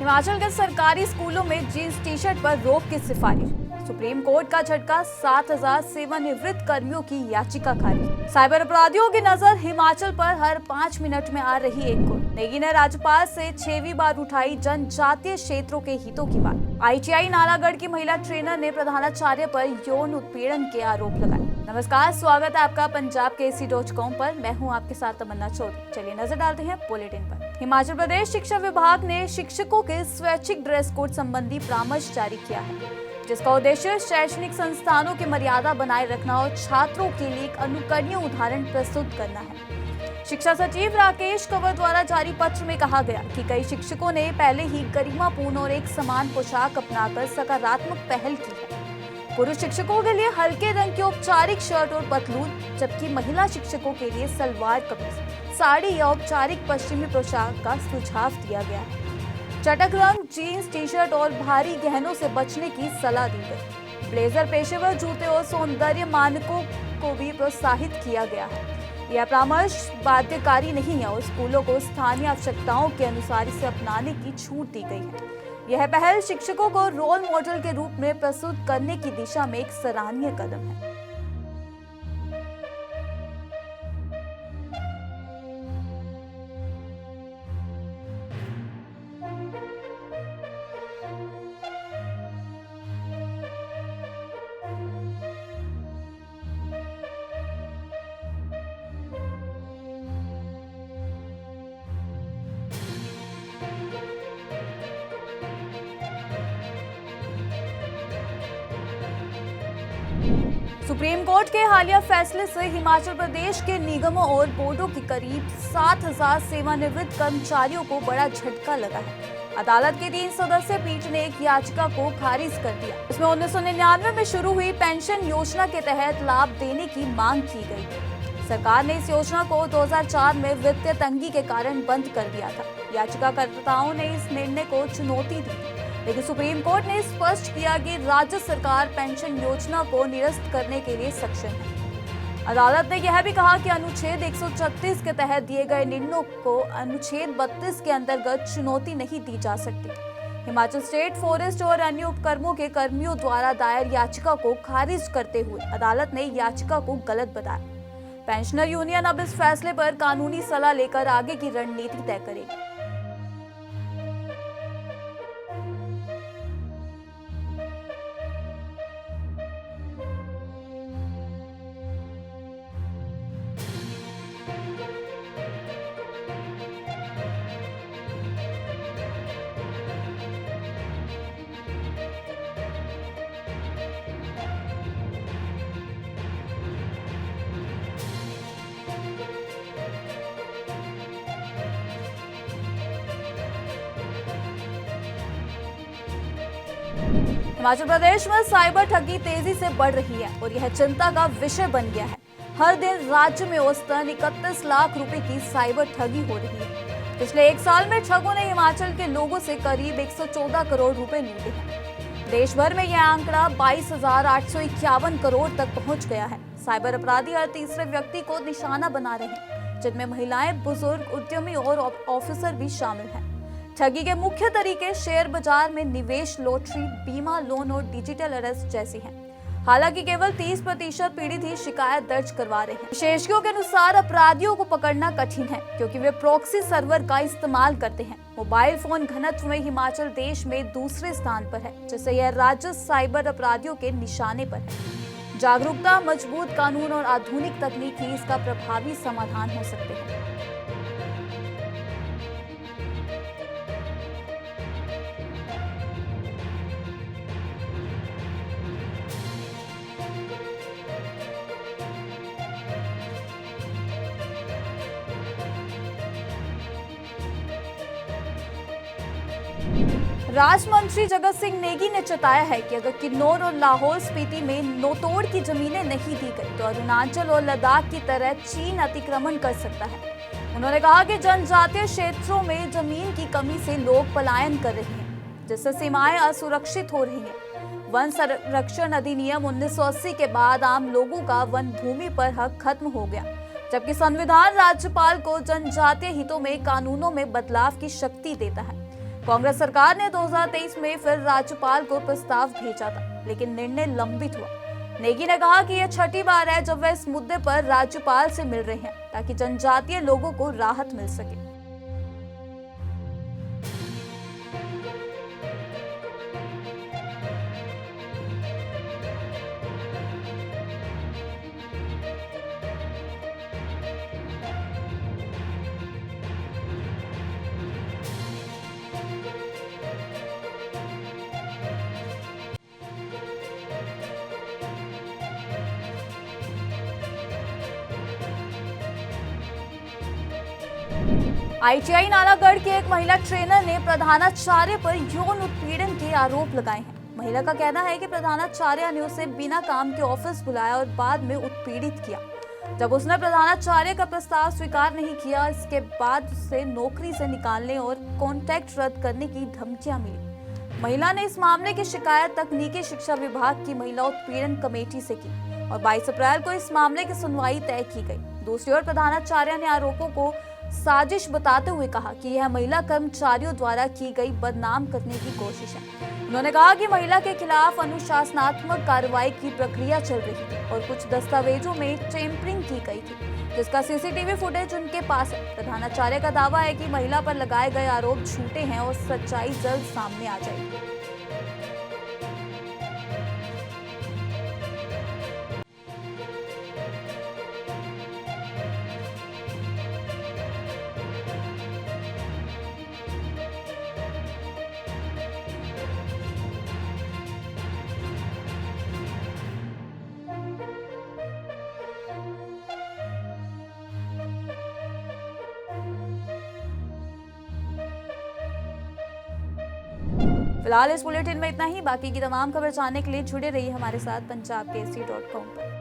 हिमाचल के सरकारी स्कूलों में जींस टी शर्ट पर रोक की सिफारिश। सुप्रीम कोर्ट का झटका, 7,000 सेवानिवृत्त कर्मियों की याचिका खारिज। साइबर अपराधियों की नजर हिमाचल पर हर 5 मिनट में आ रही एक गुट। नेगी ने राज्यपाल से 6वीं बार उठाई जनजातीय क्षेत्रों के हितों की बात। आईटीआई नालागढ़ की महिला ट्रेनर ने प्रधानाचार्य पर यौन उत्पीड़न के आरोप लगाए। नमस्कार, स्वागत है आपका पंजाब KC.com पर। मैं हूं आपके साथ तमन्ना चौधरी। चलिए नजर डालते हैं बुलेटिन पर। हिमाचल प्रदेश शिक्षा विभाग ने शिक्षकों के स्वैच्छिक ड्रेस कोड संबंधी परामर्श जारी किया है, जिसका उद्देश्य शैक्षणिक संस्थानों की मर्यादा बनाए रखना और छात्रों के लिए एक अनुकरणीय उदाहरण प्रस्तुत करना है। शिक्षा सचिव राकेश कंवर द्वारा जारी पत्र में कहा गया कि कई शिक्षकों ने पहले ही गरिमापूर्ण और एक समान पोशाक अपनाकर सकारात्मक पहल की है। पुरुष शिक्षकों के लिए हल्के रंग की औपचारिक शर्ट और पतलून, जबकि महिला शिक्षकों के लिए सलवार कमीज, साड़ी या औपचारिक पश्चिमी पोशाक का सुझाव दिया गया है। चटक रंग, जीन्स, टी शर्ट और भारी गहनों से बचने की सलाह दी गई। ब्लेजर, पेशेवर जूते और सौंदर्य मानकों को भी प्रोत्साहित किया गया है। यह परामर्श बाध्यकारी नहीं है और स्कूलों को स्थानीय आवश्यकताओं के अनुसार इसे अपनाने की छूट दी गई है। यह पहल शिक्षकों को रोल मॉडल के रूप में प्रस्तुत करने की दिशा में एक सराहनीय कदम है। सुप्रीम कोर्ट के हालिया फैसले से हिमाचल प्रदेश के निगमों और बोर्डों के करीब 7,000 सेवानिवृत्त कर्मचारियों को बड़ा झटका लगा है। अदालत की 3 सदस्यीय पीठ ने एक याचिका को खारिज कर दिया। इसमें 1999 में शुरू हुई पेंशन योजना के तहत लाभ देने की मांग की गई थी। सरकार ने इस योजना को 2004 में वित्तीय तंगी के कारण बंद कर दिया था। याचिकाकर्ताओं ने इस निर्णय को चुनौती दी, लेकिन सुप्रीम कोर्ट ने स्पष्ट किया कि राज्य सरकार पेंशन योजना को निरस्त करने के लिए सक्षम है। अदालत ने यह भी कहा कि अनुच्छेद 136 के तहत दिए गए निर्णयों को अनुच्छेद 32 के अंतर्गत चुनौती नहीं दी जा सकती। हिमाचल स्टेट फॉरेस्ट और अन्य उपक्रमों के कर्मियों द्वारा दायर याचिका को खारिज करते हुए अदालत ने याचिका को गलत बताया। पेंशनर यूनियन अब इस फैसले पर कानूनी सलाह लेकर आगे की रणनीति तय करेगी। हिमाचल प्रदेश में साइबर ठगी तेजी से बढ़ रही है और यह चिंता का विषय बन गया है। हर दिन राज्य में औसतन 31 लाख रुपए की साइबर ठगी हो रही है। पिछले 1 साल में ठगों ने हिमाचल के लोगों से करीब 114 करोड़ रुपए लूटे हैं। देश भर में यह आंकड़ा 22,851 करोड़ तक पहुंच गया है। साइबर अपराधी हर तीसरे व्यक्ति को निशाना बना रहे हैं, जिनमें महिलाएं, बुजुर्ग, उद्यमी और ऑफिसर भी शामिल हैं। ठगी के मुख्य तरीके शेयर बाजार में निवेश, लॉटरी, बीमा, लोन और डिजिटल अरेस्ट जैसी हैं। हालांकि केवल 30% पीड़ित ही शिकायत दर्ज करवा रहे हैं। विशेषज्ञों के अनुसार अपराधियों को पकड़ना कठिन है, क्योंकि वे प्रॉक्सी सर्वर का इस्तेमाल करते हैं। मोबाइल फोन घनत्व में हिमाचल देश में दूसरे स्थान पर है, जिससे यह राज्य साइबर अपराधियों के निशाने पर है। जागरूकता, मजबूत कानून और आधुनिक तकनीक ही इसका प्रभावी समाधान हो सकते हैं। राज्य मंत्री जगत सिंह नेगी ने चेताया है कि अगर किन्नौर और लाहौल स्पीति में नोतोड़ की जमीनें नहीं दी गई तो अरुणाचल और लद्दाख की तरह चीन अतिक्रमण कर सकता है। उन्होंने कहा कि जनजातीय क्षेत्रों में जमीन की कमी से लोग पलायन कर रहे हैं, जिससे सीमाएं असुरक्षित हो रही हैं। वन संरक्षण अधिनियम 1980 के बाद आम लोगों का वन भूमि पर हक खत्म हो गया, जबकि संविधान राज्यपाल को जनजातीय हितों में कानूनों में बदलाव की शक्ति देता है। कांग्रेस सरकार ने 2023 में फिर राज्यपाल को प्रस्ताव भेजा था, लेकिन निर्णय लंबित हुआ। नेगी ने कहा कि यह छठी बार है जब वह इस मुद्दे पर राज्यपाल से मिल रहे हैं ताकि जनजातीय लोगों को राहत मिल सके। आईटीआई नालागढ़ की एक महिला ट्रेनर ने प्रधानाचार्य पर यौन उत्पीड़न के आरोप लगाए हैं। महिला का कहना है कि प्रधानाचार्य ने उसे बिना काम के ऑफिस बुलाया और बाद में उत्पीड़ित किया। जब उसने प्रधानाचार्य का प्रस्ताव स्वीकार नहीं किया, इसके बाद उसे नौकरी से निकालने और कॉन्ट्रैक्ट रद्द करने की धमकियां मिली। महिला ने इस मामले की शिकायत तकनीकी शिक्षा विभाग की महिला उत्पीड़न कमेटी से की और 22 अप्रैल को इस मामले की सुनवाई तय की गई। दूसरी ओर प्रधानाचार्य ने आरोपों को साजिश बताते हुए कहा कि यह महिला कर्मचारियों द्वारा की गई बदनाम करने की कोशिश है। उन्होंने कहा कि महिला के खिलाफ अनुशासनात्मक कार्रवाई की प्रक्रिया चल रही थी और कुछ दस्तावेजों में टेम्परिंग की गई थी, जिसका सीसीटीवी फुटेज उनके पास है। प्रधानाचार्य का दावा है कि महिला पर लगाए गए आरोप झूठे हैं और सच्चाई जल्द सामने आ जाएगी। फिलहाल इस बुलेटिन में इतना ही। बाकी की तमाम खबर जानने के लिए जुड़े रहिए हमारे साथ पंजाबकेसरी.com पर।